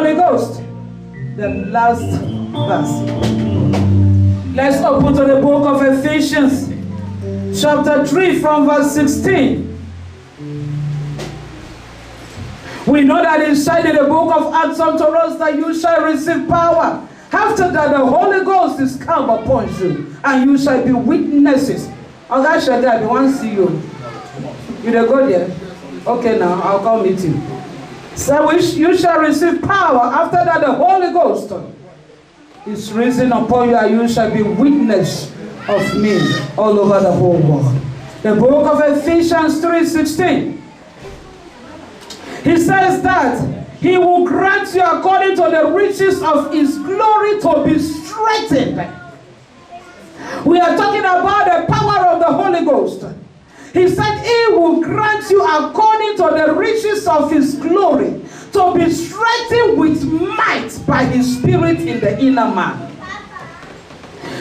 Holy Ghost. The last verse. Let's open to the book of Ephesians, chapter 3 from verse 16. We know that inside in the book of Acts unto us that you shall receive power. After that the Holy Ghost is come upon you, and you shall be witnesses. Okay, shall I want to see you? You dey go there? Okay, now I'll come meet you. So you shall receive power. After that the Holy Ghost is risen upon you, and you shall be witness of me all over the whole world. The book of Ephesians 3:16. He says that he will grant you according to the riches of his glory to be strengthened. We are talking about the power of the Holy Ghost. He said he will grant you according to the riches of his glory to be strengthened with might by his spirit in the inner man.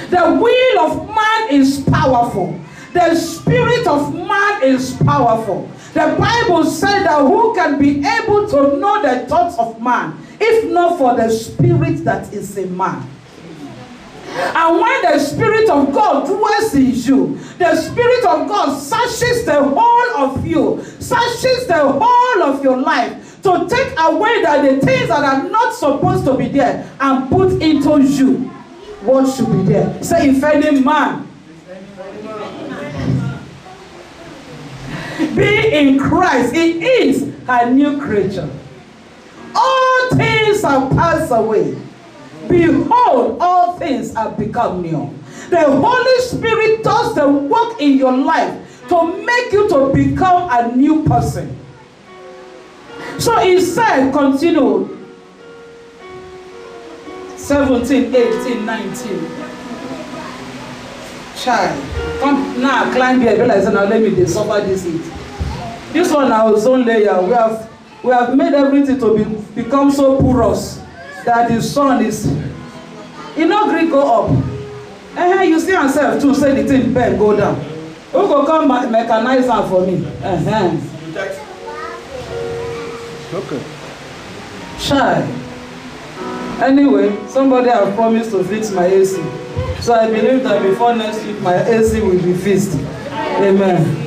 The will of man is powerful. The spirit of man is powerful. The Bible said that who can be able to know the thoughts of man, if not for the spirit that is in man? And when the Spirit of God dwells in you, the Spirit of God searches the whole of you, searches the whole of your life to take away the things that are not supposed to be there and put into you what should be there. Say, if any man be in Christ, he is a new creature. All things are passed away. Behold, all things have become new. The Holy Spirit does the work in your life to make you to become a new person. So he said, continue, 17, 18, 19. Child, come now, climb here. Realize now, let me suffer this heat. This one, our zone layer, we have made everything to become so porous that the sun is, not Greek go up. You see yourself too, say the thing bend go down. Who go come mechanize that for me? Okay. Shy. Anyway, somebody have promised to fix my AC. So I believe that before next week, my AC will be fixed. Amen.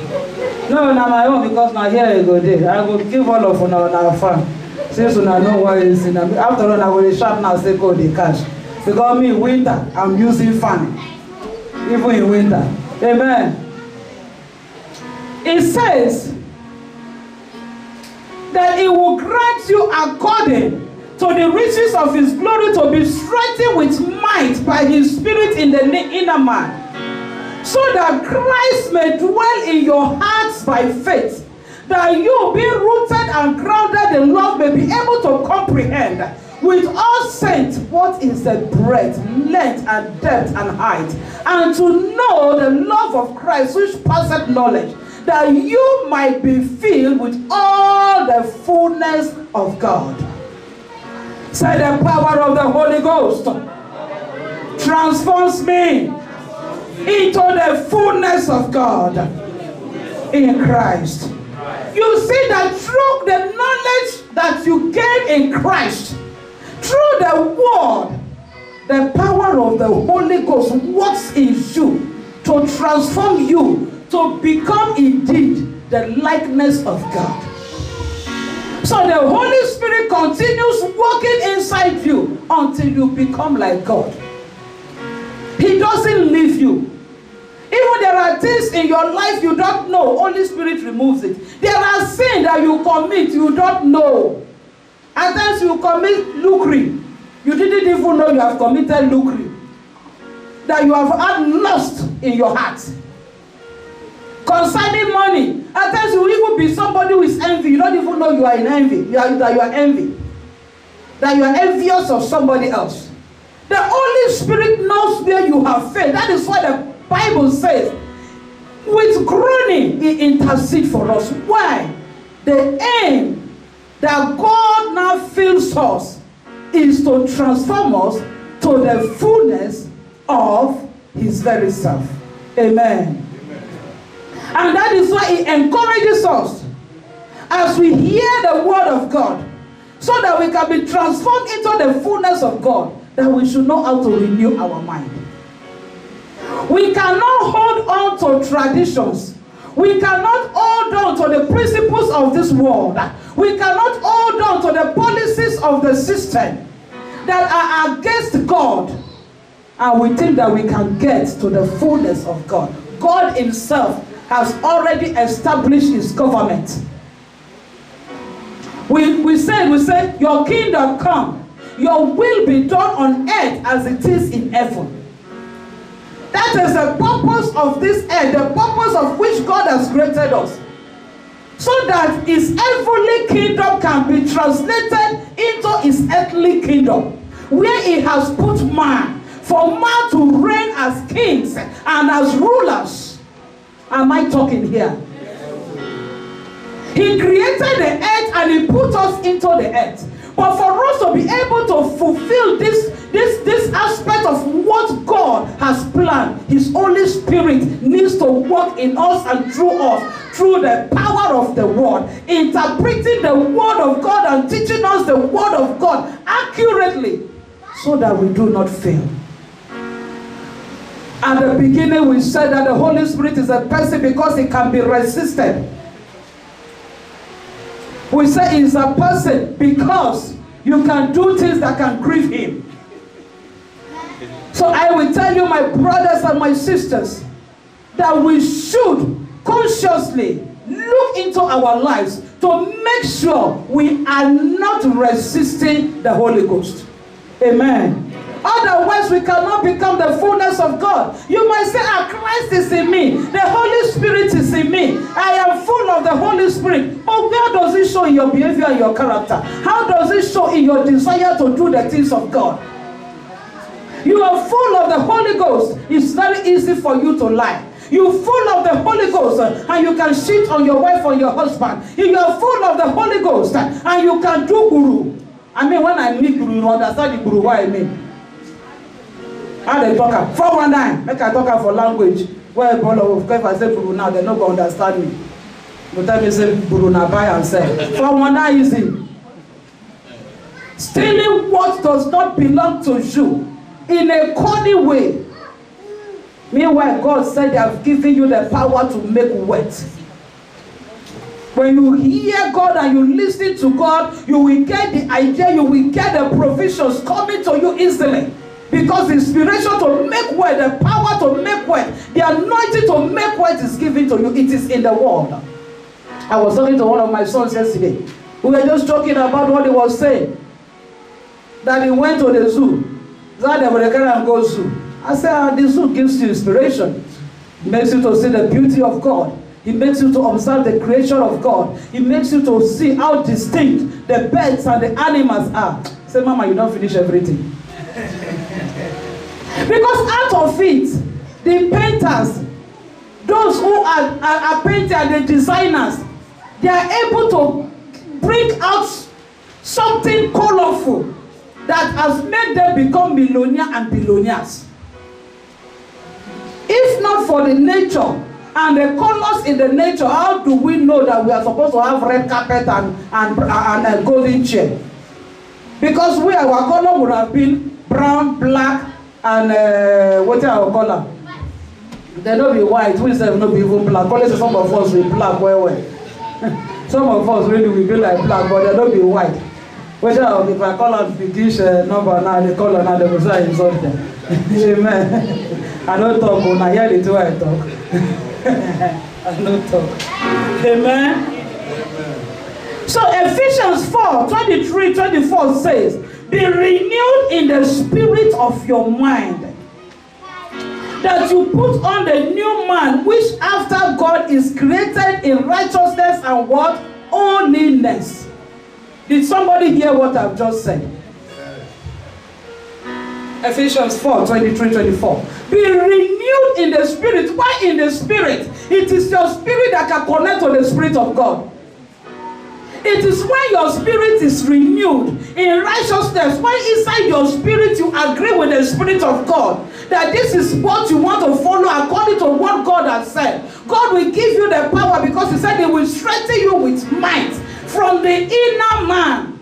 No, now my own, because now here I go there. I will give all of our fan. Since I know what is in them. After all, I will shop now, say go the cash. Because me, winter, I'm using fan. Even in winter. Amen. It says that he will grant you according to the riches of his glory to be strengthened with might by his spirit in the inner man, so that Christ may dwell in your hearts by faith, that you, being rooted and grounded in love, may be able to comprehend with all saints what is the breadth, length, and depth, and height, and to know the love of Christ which passeth knowledge, that you might be filled with all the fullness of God. Say, the power of the Holy Ghost transforms me into the fullness of God in Christ. You see that through the knowledge that you gain in Christ, through the word, the power of the Holy Ghost works in you to transform you to become indeed the likeness of God. So the Holy Spirit continues working inside you until you become like God. He doesn't leave you. Even there are things in your life you don't know, Holy Spirit removes it. There are sins that you commit you don't know. At times you commit lucre. You didn't even know you have committed lucre. That you have had lust in your heart. Concerning money, at times you will even be somebody who is envy. You don't even know you are in envy. That you are envy. That you are envious of somebody else. The Holy Spirit knows where you have failed. That is why the Bible says, with groaning, he intercedes for us. Why? The aim that God now fills us is to transform us to the fullness of his very self. Amen. And that is why he encourages us, as we hear the word of God, so that we can be transformed into the fullness of God, that we should know how to renew our mind. We cannot hold on to traditions. We cannot hold on to the principles of this world. We cannot hold on to the policies of the system that are against God. And we think that we can get to the fullness of God. God himself has already established his government. We say, your kingdom come, your will be done on earth as it is in heaven. That is the purpose of this earth, the purpose of which God has created us. So that his heavenly kingdom can be translated into his earthly kingdom, where he has put man, for man to reign as kings and as rulers. Am I talking here? He created the earth and he put us into the earth. But for us to be able to fulfill this aspect of what God has planned, his Holy Spirit needs to work in us and through us, through the power of the word, interpreting the word of God and teaching us the word of God accurately, so that we do not fail. At the beginning we said that the Holy Spirit is a person because it can be resisted. We say he's a person because you can do things that can grieve him. So I will tell you, my brothers and my sisters, that we should consciously look into our lives to make sure we are not resisting the Holy Ghost. Amen. Otherwise, we cannot become the fullness of God. You might say, Christ is in me. The Holy Spirit is in me. I am full of the Holy Spirit. But where does it show in your behavior and your character? How does it show in your desire to do the things of God? You are full of the Holy Ghost. It's very easy for you to lie. You're full of the Holy Ghost and you can cheat on your wife or your husband. You are full of the Holy Ghost and you can do guru. I mean, when I mean guru, you understand the guru, what I mean? How they talk? 419. Make I talk for language. Where if I say guru now, they're not going to understand me. But tell me say guru now buy and sell. 419 is it. Stealing what does not belong to you in a cunning way. Meanwhile, God said, I have given you the power to make wealth. When you hear God and you listen to God, you will get the idea, you will get the provisions coming to you easily. Because the inspiration to make wealth, the power to make wealth, the anointing to make wealth is given to you. It is in the world. I was talking to one of my sons yesterday. We were just talking about what he was saying. That he went to the zoo. That they would carry and go zoo. I said, the zoo gives you inspiration. It makes you to see the beauty of God. It makes you to observe the creation of God. It makes you to see how distinct the birds and the animals are. Say, Mama, you don't finish everything. Because out of it, the painters, those who are painting and the designers, they are able to bring out something colorful that has made them become millionaires and billionaires. If not for the nature and the colors in the nature, how do we know that we are supposed to have red carpet and a golden chair? Because our color would have been brown, black, and what our color? They don't be white. We say not be even black. Only some of us will black well. Some of us really will be like black, but they don't be white. Whether if I call out British number now, they call now, they will say it's something. Amen. I don't talk, when I hear it too, I talk. I don't talk. Amen. So Ephesians 4:23-24 says, be renewed in the spirit of your mind, that you put on the new man, which after God is created in righteousness and what? Holiness. Did somebody hear what I've just said? Ephesians 4:23-24. Be renewed in the spirit. Why in the spirit? It is your spirit that can connect to the spirit of God. It is when your spirit is renewed in righteousness, when inside your spirit you agree with the spirit of God, that this is what you want to follow according to what God has said. God will give you the power because he said he will strengthen you with might from the inner man.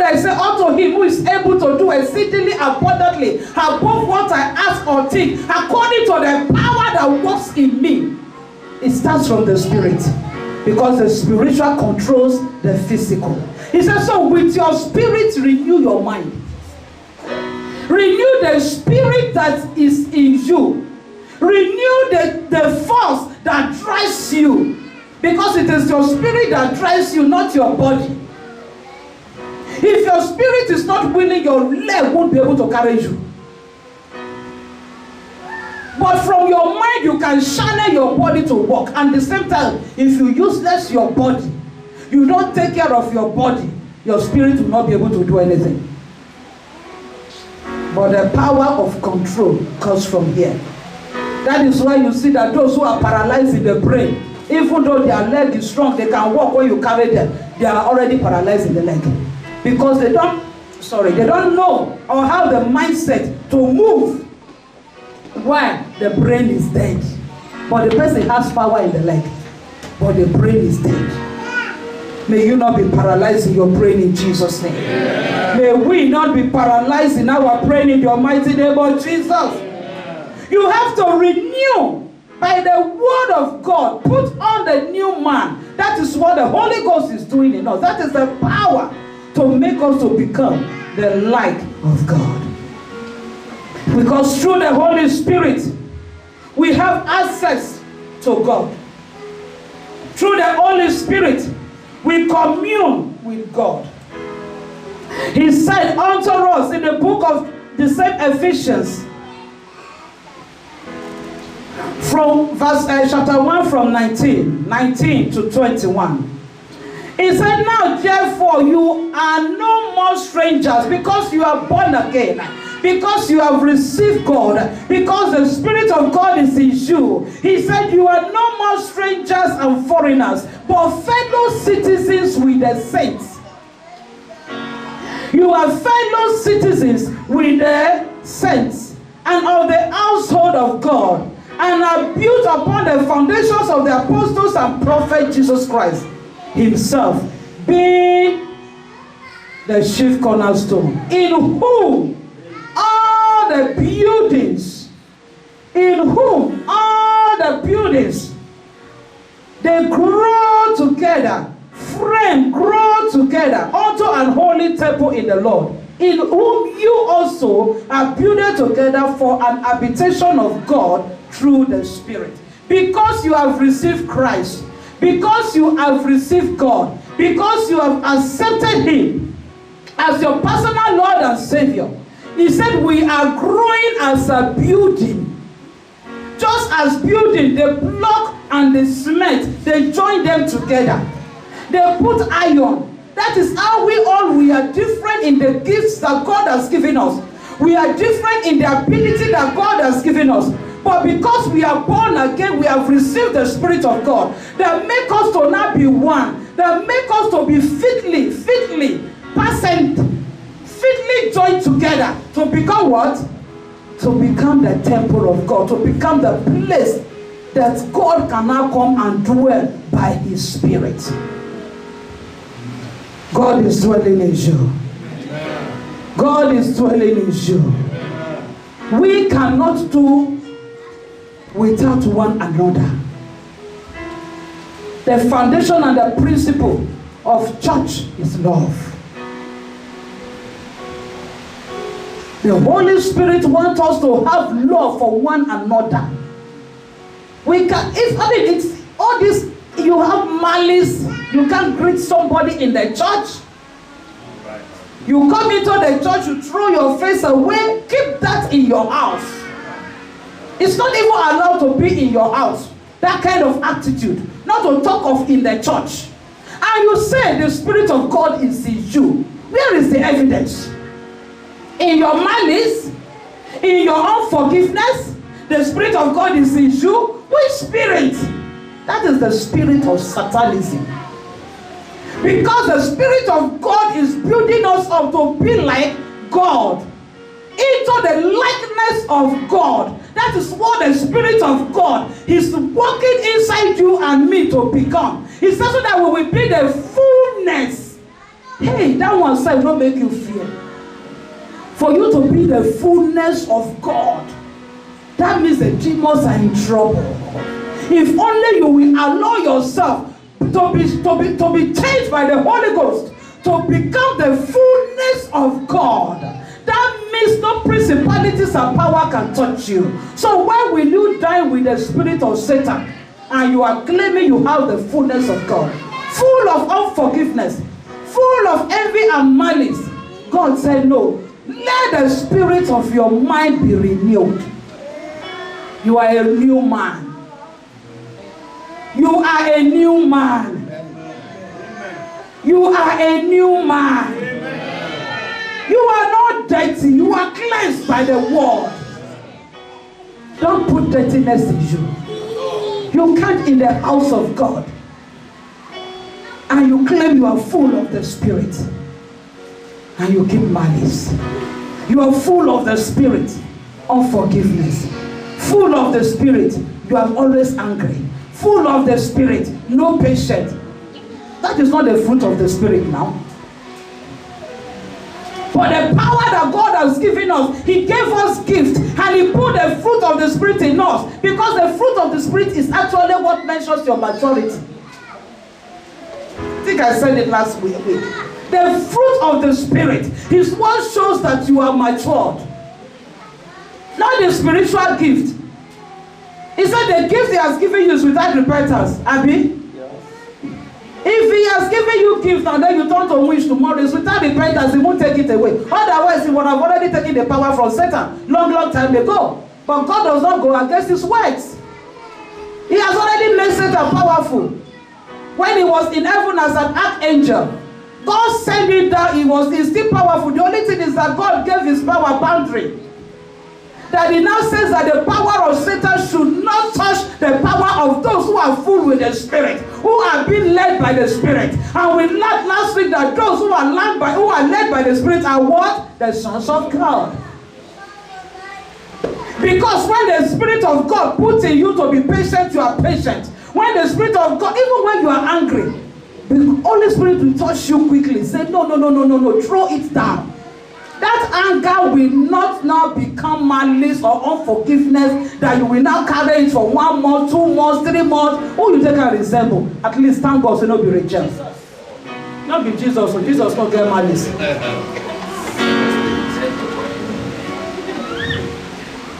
And I say unto him who is able to do exceedingly abundantly above what I ask or think, according to the power that works in me. It starts from the spirit, because the spiritual controls the physical. He says, so with your spirit renew your mind. Renew the spirit that is in you. Renew the force that drives you. Because it is your spirit that drives you, not your body. If your spirit is not willing, your leg won't be able to carry you. But from your mind, you can channel your body to work. And at the same time, if you useless your body, you don't take care of your body, your spirit will not be able to do anything. But the power of control comes from here. That is why you see that those who are paralyzed in the brain, even though their leg is strong, they can walk when you carry them, they are already paralyzed in the leg. Because they don't know or have the mindset to move while the brain is dead. But the person has power in the leg, but the brain is dead. May you not be paralyzed in your brain in Jesus' name. Yeah. May we not be paralyzed in our brain in your mighty name of Jesus. Yeah. You have to renew by the word of God. Put on the new man. That is what the Holy Ghost is doing in us. That is the power to make us to become the like of God. Because through the Holy Spirit, we have access to God. Through the Holy Spirit, we commune with God. He said unto us in the book of the same Ephesians, from verse chapter 1 from 19 to 21. He said, now therefore you are no more strangers, because you are born again, because you have received God, because the Spirit of God is in you. He said you are no more strangers and foreigners, but fellow citizens with the saints. You are fellow citizens with the saints and of the household of God, and are built upon the foundations of the apostles and prophets, Jesus Christ himself being the chief cornerstone, in whom all the buildings, they grow together, grow together unto an holy temple in the Lord, in whom you also are builded together for an habitation of God through the Spirit. Because you have received Christ, because you have received God, because you have accepted him as your personal Lord and Savior, he said we are growing as a building. Just as building, the block and the cement, they join them together. They put iron. That is how we are different in the gifts that God has given us. We are different in the ability that God has given us. But because we are born again, we have received the Spirit of God that make us to not be one, that make us to be fitly joined together to become what? To become the temple of God, to become the place that God can now come and dwell by his Spirit. God is dwelling in you. God is dwelling in you. We cannot do without one another. The foundation and the principle of church is love. The Holy Spirit wants us to have love for one another. We can, it's all this, you have malice, you can't greet somebody in the church. You come into the church, you throw your face away, keep that in your house. It's not even allowed to be in your house. That kind of attitude. Not to talk of in the church. And you say the Spirit of God is in you. Where is the evidence? In your malice? In your unforgiveness? The Spirit of God is in you? Which spirit? That is the spirit of Satanism. Because the Spirit of God is building us up to be like God. Into the likeness of God. That is what the Spirit of God is working inside you and me to become. It's also that we will be the fullness Hey, that one side don't make you fear. For you to be the fullness of God, that means the demons are in trouble. If only you will allow yourself to be changed by the Holy Ghost, to become the fullness of God, that means no principalities and power can touch you. So why will you die with the spirit of Satan and you are claiming you have the fullness of God? Full of unforgiveness, full of envy and malice. God said, no, let the spirit of your mind be renewed. You are a new man. You are a new man. You are a new man. You are not dirty. You are cleansed by the word. Don't put dirtiness in you. You can't in the house of God. And you claim you are full of the Spirit. And you keep malice. You are full of the Spirit. Unforgiveness. Full of the Spirit. You are always angry. Full of the Spirit. No patience. That is not the fruit of the Spirit now. But the power that God has given us, He gave us gifts and He put the fruit of the Spirit in us, because the fruit of the Spirit is actually what measures your maturity. I think I said it last week. The fruit of the Spirit is what shows that you are matured. Not the spiritual gift. He said the gift He has given you is without repentance. Abi? If He has given you gift and then you turn to wish tomorrow, it's without repentance, He won't take it away. Otherwise, He would have already taken the power from Satan long time ago. But God does not go against His words. He has already made Satan powerful. When he was in heaven as an archangel, God sent him down. He's still powerful. The only thing is that God gave His power boundary. That He now says that the power of Satan should not touch the power of those who are full with the Spirit, who are being led by the Spirit. And we learned last week that those who are led by the Spirit are what? The sons of God. Because when the Spirit of God puts in you to be patient, you are patient. When the Spirit of God, even when you are angry, the Holy Spirit will touch you quickly. Say, no, throw it down. That anger will not now become malice or unforgiveness that you will now carry it for 1 month, 2 months, 3 months. Who you take and resemble? At least thank God so not be rejected. Not be Jesus, so Jesus not get malice.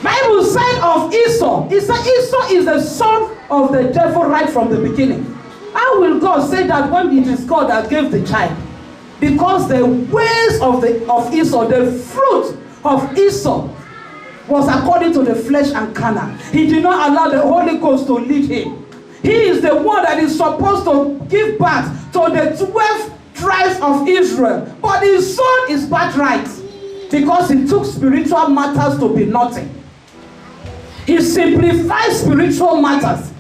Bible said of Esau, it said Esau is the son of the devil right from the beginning. How will God say that when it is God that gave the child? Because the ways of Esau, the fruit of Esau was according to the flesh and carnal. He did not allow the Holy Ghost to lead him. He is the one that is supposed to give birth to the 12 tribes of Israel. But his son is birthright because he took spiritual matters to be nothing. He simplified spiritual matters.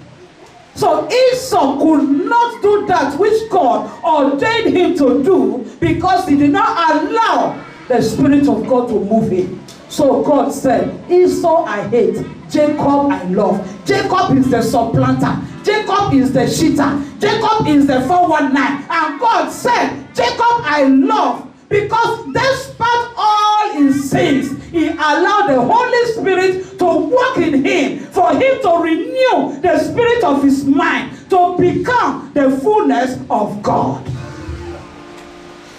So Esau could not do that which God ordained him to do because he did not allow the Spirit of God to move him. So God said, Esau I hate, Jacob I love. Jacob is the supplanter. Jacob is the cheater. Jacob is the 419. And God said, Jacob I love, because despite all his sins, He allowed the Holy Spirit to work in him, for him to renew the spirit of his mind, to become the fullness of God.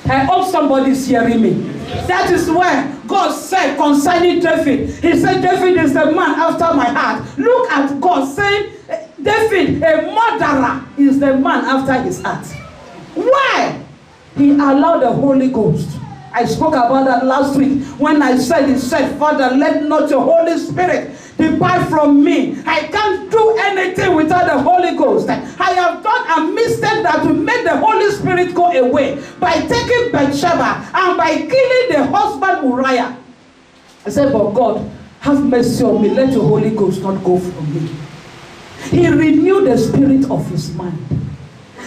I hope somebody's hearing me. That is why God said concerning David, He said, David is the man after my heart. Look at God saying, David, a murderer, is the man after his heart. Why? He allowed the Holy Ghost. I spoke about that last week when I said, He said, Father, let not your Holy Spirit depart from me. I can't do anything without the Holy Ghost. I have done a mistake that will make the Holy Spirit go away by taking Bathsheba and by killing the husband Uriah. I said, but God, have mercy on me. Let your Holy Ghost not go from me. He renewed the spirit of his mind.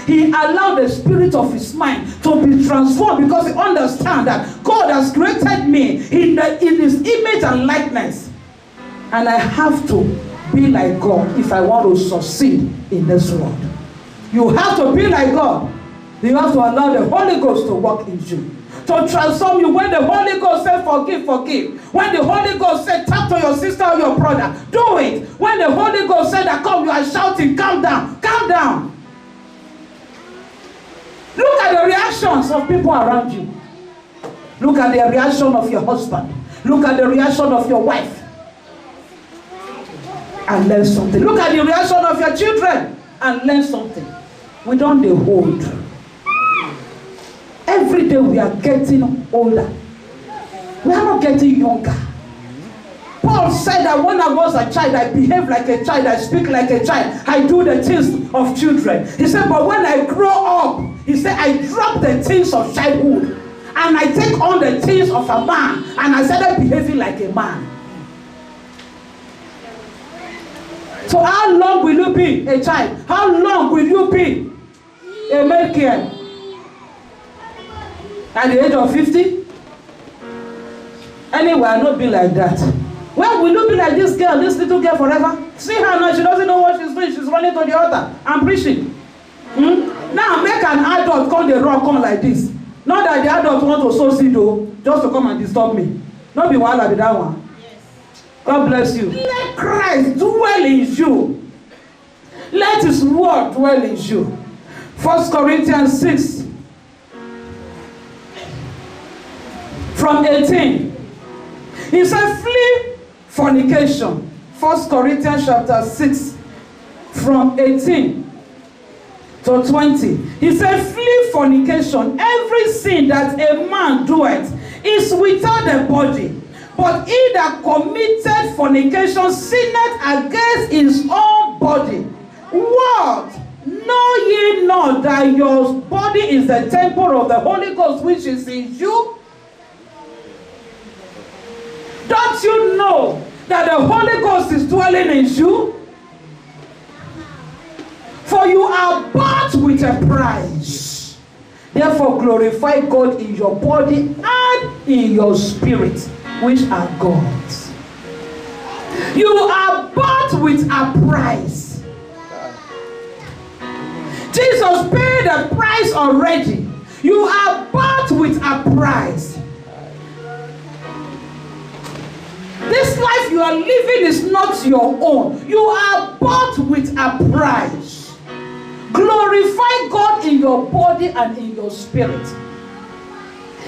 He allowed the spirit of his mind to be transformed because he understands that God has created me in his image and likeness. And I have to be like God if I want to succeed in this world. You have to be like God You have to allow the Holy Ghost to work in you, to transform you. When the Holy Ghost says forgive, forgive. When the Holy Ghost said talk to your sister or your brother, do it. When the Holy Ghost said that come, you are shouting, calm down, calm down. Look at the reactions of people around you. Look at the reaction of your husband. Look at the reaction of your wife. And learn something. Look at the reaction of your children and learn something. We don't hold. Every day we are getting older. We are not getting younger. Paul said that when I was a child, I behaved like a child, I speak like a child, I do the things of children. He said, but when I grow up, he said, I drop the things of childhood and I take on the things of a man, and I started behaving like a man. So how long will you be a child? How long will you be a male care? At the age of 50? Anyway, I'll not be like that. When will you be like this girl, this little girl forever? See her now, she doesn't know what she's doing. She's running to the altar. I'm preaching. Now make an adult come the rock on like this. Not that the adult want to sow seed though, just to come and disturb me. Not be one like that one. God bless you. Let Christ dwell in you. Let his word dwell in you. 1 Corinthians 6 from 18. He said, flee fornication. 1 Corinthians chapter 6 from 18 to 20. He said, flee fornication. Every sin that a man doeth is without the body. But he that committed fornication sinneth against his own body. What? Know ye not that your body is the temple of the Holy Ghost which is in you? Don't you know that the Holy Ghost is dwelling in you? For you are bought with a price. Therefore glorify God in your body and in your spirit, which are God's. You are bought with a price. Jesus paid the price already. You are bought with a price. This life you are living is not your own. You are bought with a price. Glorify God in your body and in your spirit.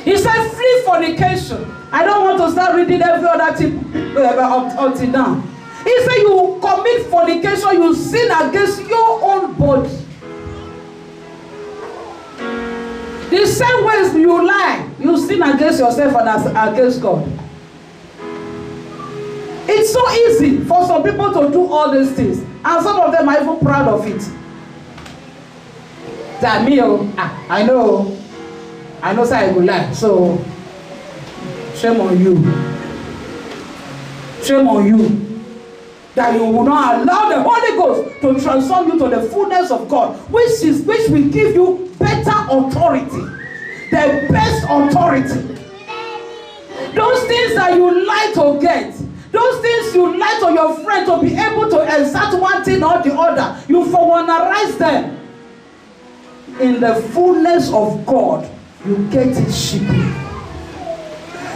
He said, flee fornication. I don't want to start reading every other thing until now. He said, you commit fornication, you sin against your own body. The same ways you lie, you sin against yourself and against God. It's so easy for some people to do all these things, and some of them are even proud of it. That me, I know say I go lie, so shame on you. Shame on you. That you will not allow the Holy Ghost to transform you to the fullness of God, which will give you better authority, the best authority. Those things that you like to get, those things you like to your friend to be able to exert one thing or the other, you formalize them. In the fullness of God, you get it cheaply.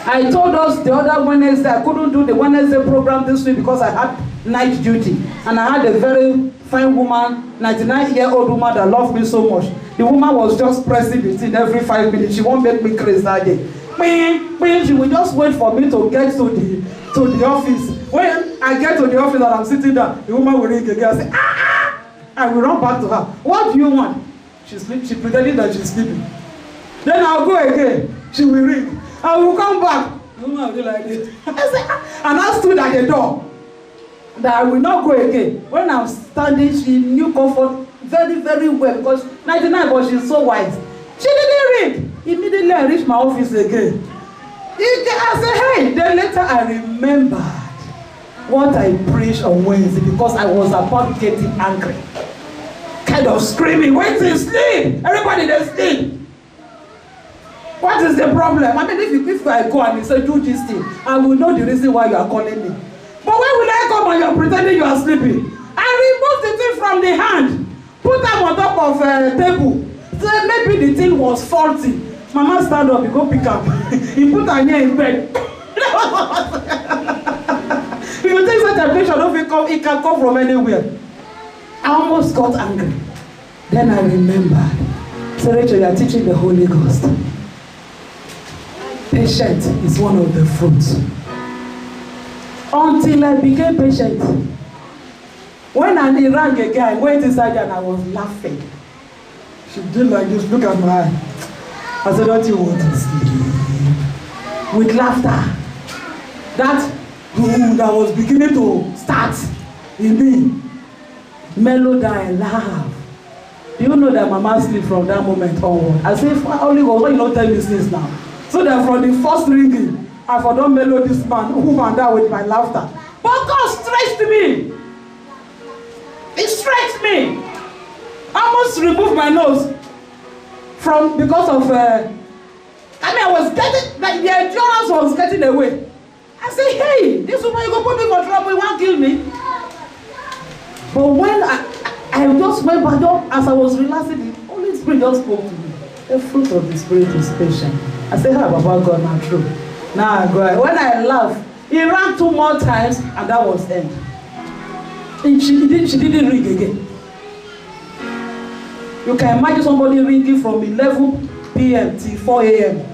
I told us the other Wednesday, I couldn't do the Wednesday program this week because I had night duty. And I had a very fine woman, 99-year-old woman that loved me so much. The woman was just pressing the thing every 5 minutes. She won't make me crazy that day. She will just wait for me to get to the office. When I get to the office and I'm sitting down, the woman will ring again and say, ah! I will run back to her. What do you want? She pretended that she's sleeping. Then I'll go again. She will ring. I will come back. The woman will be like this. And I stood at the door. That I will not go again. When I'm standing, she knew comfort very, very well because 99, but she's so wise. She didn't ring. Immediately I reached my office again. I said, hey. Then later I remembered what I preached on Wednesday because I was about getting angry. Kind of screaming, wait till sleep. Everybody they sleep. What is the problem? I mean, if I go and you say do this thing, I will know the reason why you are calling me. But when will I come and you are pretending you are sleeping? I remove the thing from the hand, put them on top of a table, So maybe the thing was faulty. Mama stand up, he go pick up. He put her near in bed. If you take such a picture, it can come from anywhere. I almost got angry. Then I remembered. So Rachel, you are teaching the Holy Ghost. Patience is one of the fruits. Until I became patient. When I rang again, I went inside and I was laughing. She did like this, look at my eye. I said, don't you want to sleep? With laughter. That room that was beginning to start in me. Mellow down, laugh. Do you know that Mama sleep from that moment onward? I say, Holy Ghost, why you not tell me this now? So that from the first ringing, I for don't mellow this man, woman down with my laughter. But God stretched me. He stretched me. I almost removed my nose from because of I was getting like the endurance was getting away. I said, hey, this woman you go put me for trouble, you won't kill me. But when I just went back up as I was relaxing, the Holy Spirit just spoke to me. The fruit of the Spirit is patient. I said, how about God not true? Now I go. When I laugh, he ran 2 more times and that was end. And she didn't ring again. You can imagine somebody ringing from 11 p.m. till 4 a.m.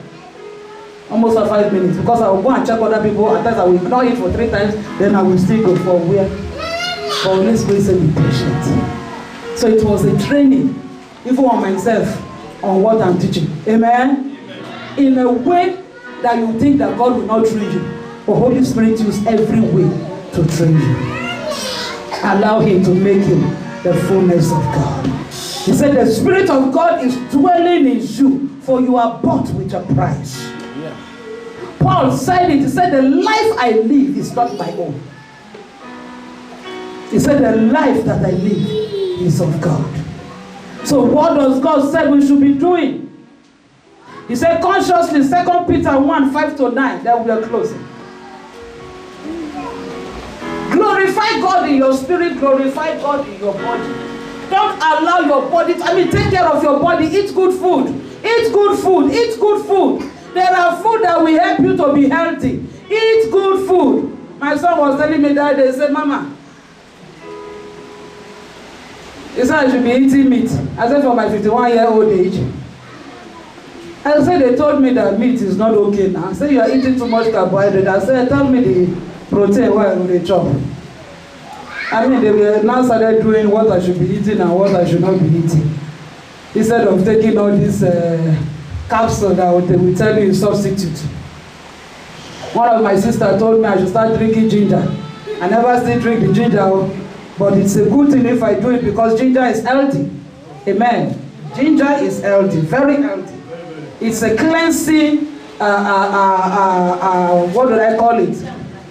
Almost for 5 minutes. Because I will go and check other people. At times I will ignore it for 3 times. Then I will still go for where. For Holy Spirit said be patient. So it was a training, even on myself, on what I'm teaching. Amen? In a way that you think that God will not train you. But Holy Spirit uses every way to train you. Allow Him to make you the fullness of God. He said the Spirit of God is dwelling in you, for you are bought with a price. Yeah. Paul said it. He said the life I live is not my own. He said the life that I live is of God. So what does God say we should be doing? He said consciously, 2 Peter 1:5-9, that we are closing. Glorify God in your spirit, glorify God in your body. Don't allow your body, take care of your body. Eat good food. Eat good food. Eat good food. There are food that will help you to be healthy. Eat good food. My son was telling me that day, he said, Mama, he said I should be eating meat. I said for my 51-year-old age. I said they told me that meat is not okay now. I said you are eating too much carbohydrate. I said tell me the protein why they chop. They were now started doing what I should be eating and what I should not be eating. Instead of taking all this capsule that they will tell you is substitute. One of my sisters told me I should start drinking ginger. I never still drink the ginger, but it's a good thing if I do it because ginger is healthy. Amen. Ginger is healthy, very healthy. It's a cleansing, what do I call it?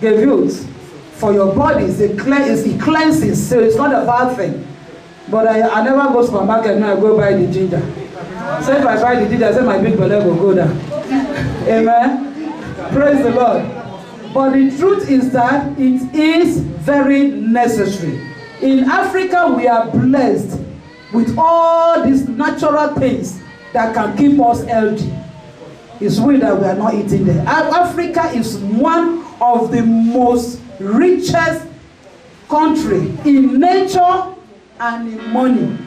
Gewürz. For your body, it cleanses, so it's not a bad thing. But I never go to the supermarket now, I go buy the ginger. So if I buy the ginger, I say my big belly will go down. Amen? Praise the Lord. But the truth is that it is very necessary. In Africa, we are blessed with all these natural things that can keep us healthy. It's weird that we are not eating there. Africa is one of the most richest country in nature and in money.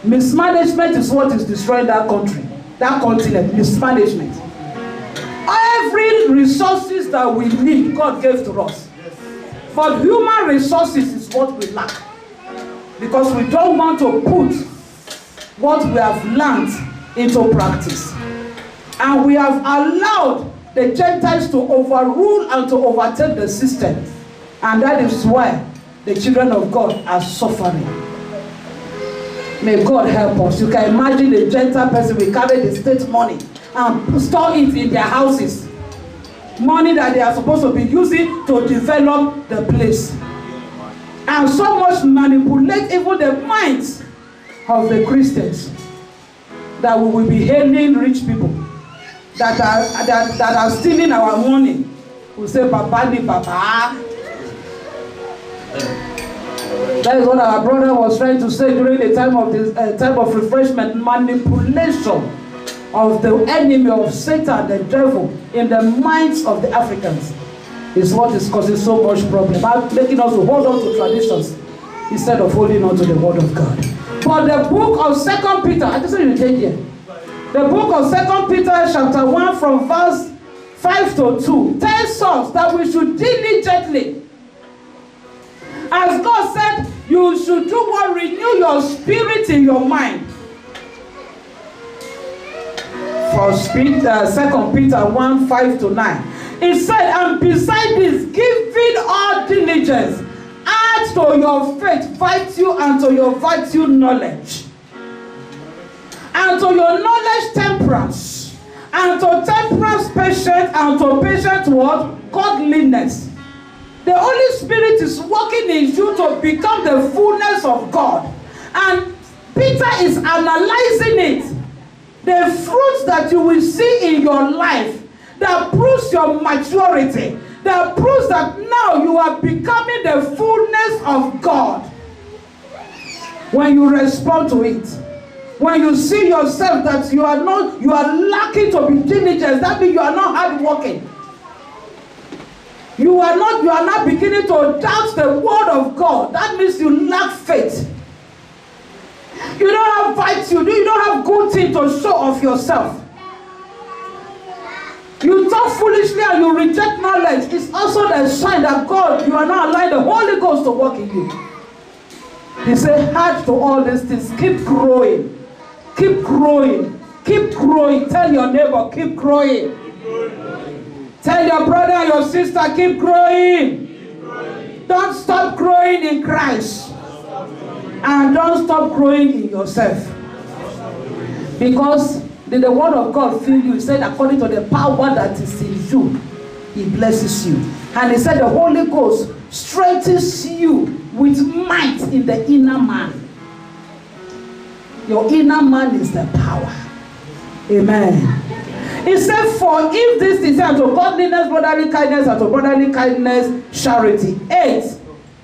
Mismanagement is what is destroying that country, that continent. Mismanagement. Every resources that we need, God gave to us. But human resources is what we lack. Because we don't want to put what we have learned into practice. And we have allowed the Gentiles to overrule and to overtake the system. And that is why the children of God are suffering. May God help us. You can imagine a Gentile person will carry the state money and store it in their houses. Money that they are supposed to be using to develop the place. And so much manipulate even the minds of the Christians that we will be hailing rich people that are stealing our money. We say, Papa ni Papa. That is what our brother was trying to say during the time of this time of refreshment. Manipulation of the enemy of Satan, the devil, in the minds of the Africans is what is causing so much problem, making us to hold on to traditions instead of holding on to the word of God. But the book of 2 Peter, I just want you to take here. The book of 2 Peter chapter 1 from verse 5 to 2 tells us that we should diligently, as God said, you should do what? Renew your spirit in your mind. 2 Peter 1, 5 to 9. It said, and beside this, giving all diligence, add to your faith virtue, and to your virtue knowledge, and to your knowledge temperance, and to temperance patience, and to patience what? Godliness. The Holy Spirit is working in you to become the fullness of God. And Peter is analyzing it. The fruits that you will see in your life that proves your maturity, that proves that now you are becoming the fullness of God. When you respond to it, when you see yourself that you are lacking to be diligent, that means you are not hardworking. You are not beginning to doubt the word of God. That means you lack faith. You don't have virtue. You don't have good thing to show of yourself. You talk foolishly and you reject knowledge. It's also the sign that God, you are not allowing the Holy Ghost to work in you. He said, add to all these things. Keep growing. Keep growing. Keep growing. Tell your neighbor, keep growing. Tell your brother and your sister, keep growing. Don't stop growing in Christ. And don't stop growing in yourself. Because did the word of God fill you? He said, according to the power that is in you, he blesses you. And he said, the Holy Ghost strengthens you with might in the inner man. Your inner man is the power. Amen. He said, for if this is unto godliness, brotherly kindness, and to brotherly kindness, charity. 8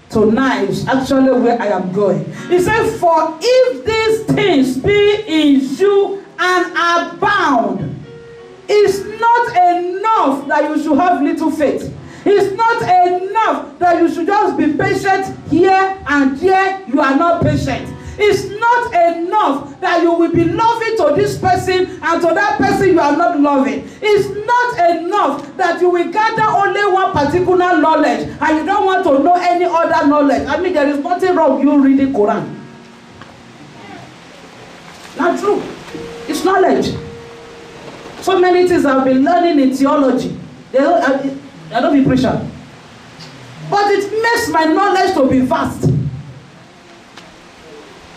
to 9 is actually where I am going. He said, for if these things be in you and abound, it's not enough that you should have little faith. It's not enough that you should just be patient here and there. You are not patient. It's not enough that you will be loving to this person and to that person you are not loving. It's not enough that you will gather only one particular knowledge and you don't want to know any other knowledge. I mean, there is nothing wrong with you reading Quran. Not true. It's knowledge. So many things I've been learning in theology. I don't be preacher. But it makes my knowledge to be vast.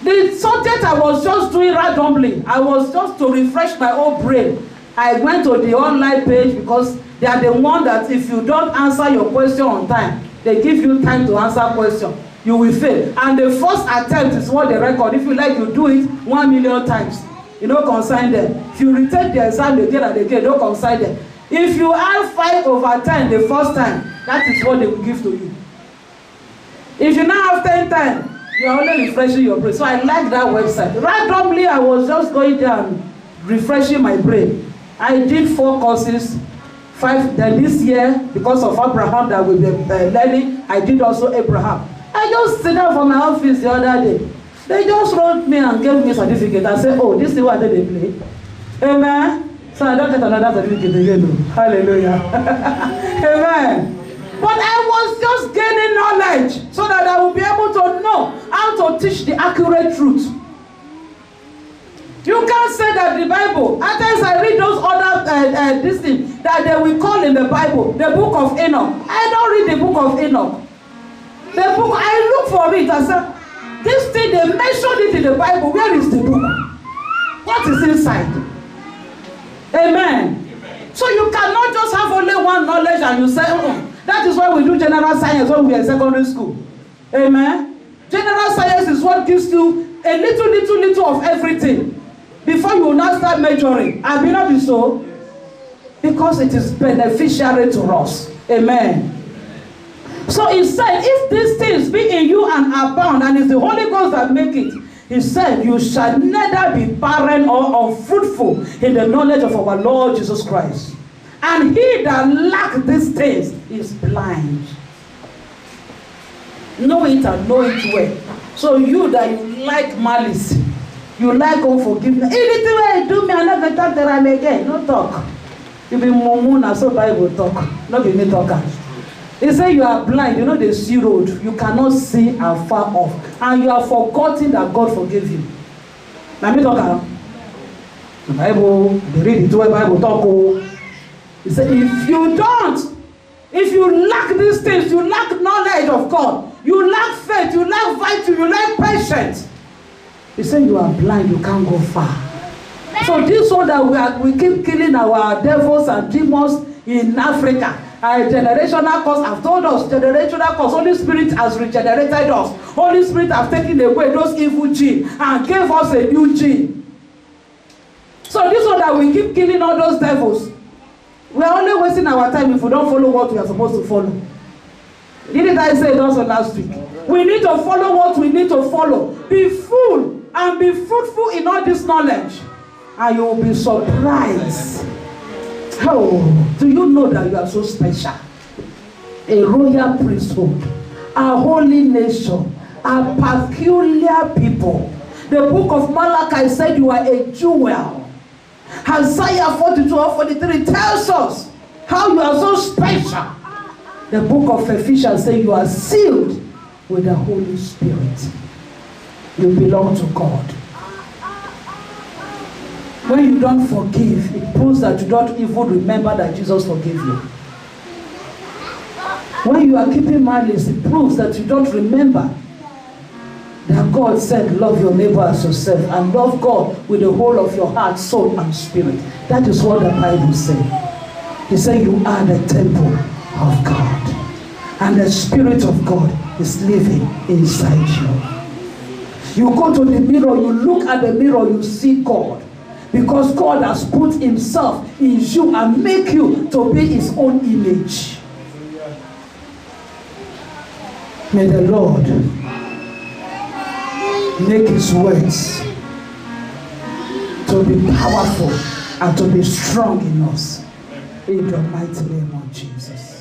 The subject I was just doing randomly, I was just to refresh my own brain. I went to the online page because they are the one that if you don't answer your question on time, they give you time to answer question. You will fail. And the first attempt is what they record. If you like, you do it 1 million times. You don't consign them. If you retake the exam again and again, don't consign them. If you have 5 over 10 the first time, that is what they will give to you. If you now have 10 times, you are only refreshing your brain. So I like that website. Randomly, I was just going there and refreshing my brain. I did 4 courses, 5. Then this year, because of Abraham that we've been learning, I did also Abraham. I just sit down for my office the other day. They just wrote me and gave me a certificate and said, oh, this is what they play. Amen. So I don't get another certificate again. Hallelujah. Amen. But I was just gaining knowledge so that I will be able to know how to teach the accurate truth. You can't say that the Bible, at times I read those other this thing that they will call in the Bible, the book of Enoch. I don't read the book of Enoch. The book, I look for it. I said, this thing, they mentioned it in the Bible. Where is the book? What is inside? Amen. So you cannot just have only one knowledge and you say, oh, that is why we do general science when we are in secondary school. Amen. General science is what gives you a little of everything before you will not start measuring. I will not be so. Because it is beneficiary to us. Amen. So he said, if these things be in you and abound, and it's the Holy Ghost that make it, he said, you shall neither be barren or unfruitful in the knowledge of our Lord Jesus Christ. And he that lack these things is blind. Know it and know it well. So you that you like malice, you like unforgiveness, anything where you do me, I never talk that I'm again. No talk. You be mumuna, so Bible talk. Not be me talker. They say you are blind, you know the sea road. You cannot see afar off. And you are forgotten that God forgave you. Now me talk. The Bible, they read it where Bible talk. He said, if you lack these things, you lack knowledge of God, you lack faith, you lack virtue, you lack patience. He said you are blind, you can't go far. So this one that we keep killing our devils and demons in Africa. Our generational cause have told us, generational cause, Holy Spirit has regenerated us. Holy Spirit has taken away those evil genes and gave us a new gene. So this one that we keep killing all those devils, we are only wasting our time if we don't follow what we are supposed to follow. Didn't I say it also last week? We need to follow what we need to follow. Be full and be fruitful in all this knowledge. And you will be surprised. Oh, do you know that you are so special? A royal priesthood, a holy nation, a peculiar people. The book of Malachi said you are a jewel. Isaiah 42:43 tells us how you are so special. The book of Ephesians says you are sealed with the Holy Spirit. You belong to God. When you don't forgive, it proves that you don't even remember that Jesus forgave you. When you are keeping malice, it proves that you don't remember that God said, love your neighbor as yourself, and love God with the whole of your heart, soul, and spirit. That is what the Bible says. He said you are the temple of God, and the Spirit of God is living inside you. You go to the mirror, you look at the mirror, you see God. Because God has put himself in you and make you to be his own image. May the Lord make his words to be powerful and to be strong in us. In the mighty name of Jesus.